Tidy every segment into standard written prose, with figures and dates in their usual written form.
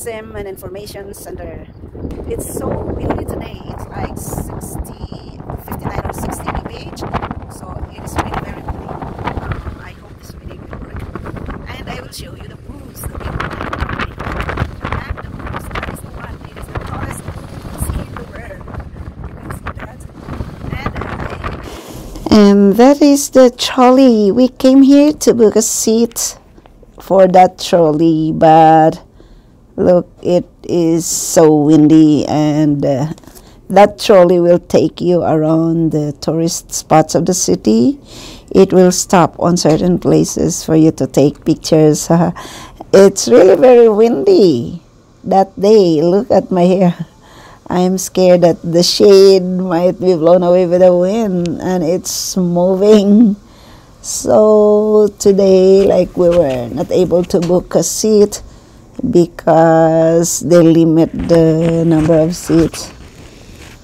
Tourism and Information Center. It's so windy today. It's like 59 or 60 mph. So it is really very windy. I hope this video will work. And I will show you the moose. The big one. And the moose, that is the one. It is the tallest moose in the world. You can see that. And that is the trolley. We came here to book a seat for that trolley, but look, it is so windy, and that trolley will take you around the tourist spots of the city. It will stop on certain places for you to take pictures. It's really very windy that day. Look at my hair. I'm scared that the shade might be blown away by the wind, and it's moving. So today, like, we were not able to book a seat because they limit the number of seats.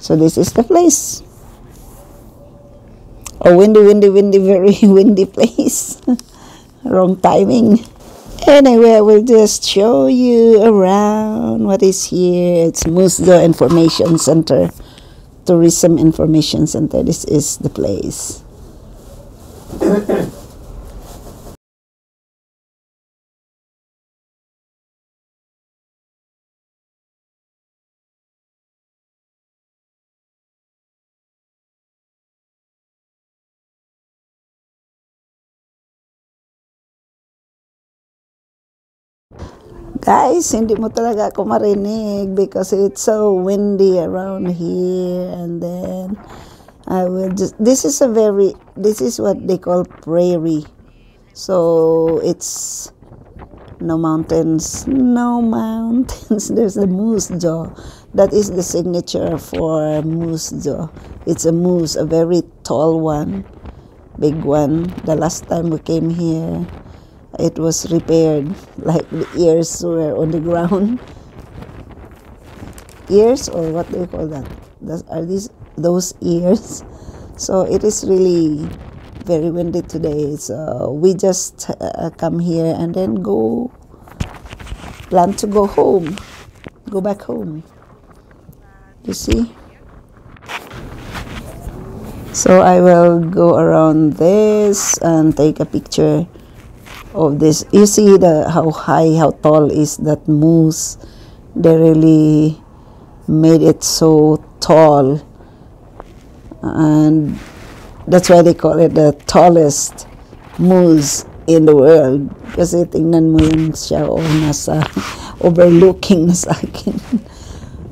So this is the place. A windy, very windy place. Wrong timing. Anyway, I will just show you around what is here. It's Moose Information Center, Tourism Information Center. This is the place. Guys, hindi mo talaga ako marinig because it's so windy around here. And then I will just, this is what they call prairie. So it's no mountains. There's a moose jaw. That is the signature for moose jaw. It's a moose, a very tall one, big one. The last time we came here, it was repaired, like the ears were on the ground. Ears, or what do you call that? Are those ears? So it is really very windy today. So we just come here and then plan to go home, go back home. You see? So I will go around this and take a picture of this. You see how high, how tall is that moose. They really made it so tall, and that's why they call it the tallest moose in the world. Kasi tingnan mo yun siya, nasa overlooking na sa akin.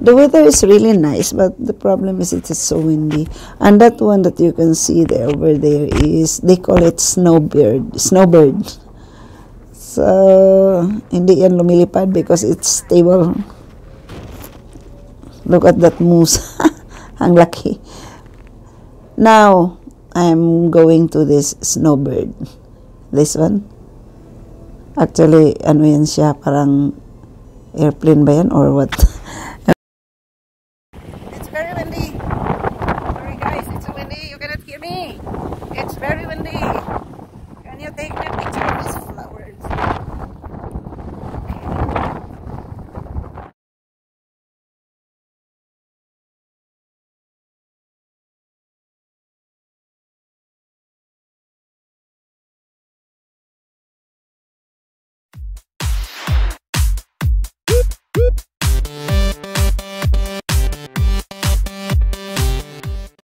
The weather is really nice, but the problem is it is so windy. And that one that you can see there over there is, they call it snowbird. So, hindi yan lumilipad because it's stable. Look at that moose. Ang laki. Now, I'm going to this snowbird. This one. Actually, ano yan siya? Parang airplane ba yan or what? It's very windy. Sorry guys, it's so windy. You cannot hear me. It's very windy. Can you take a picture of these flowers?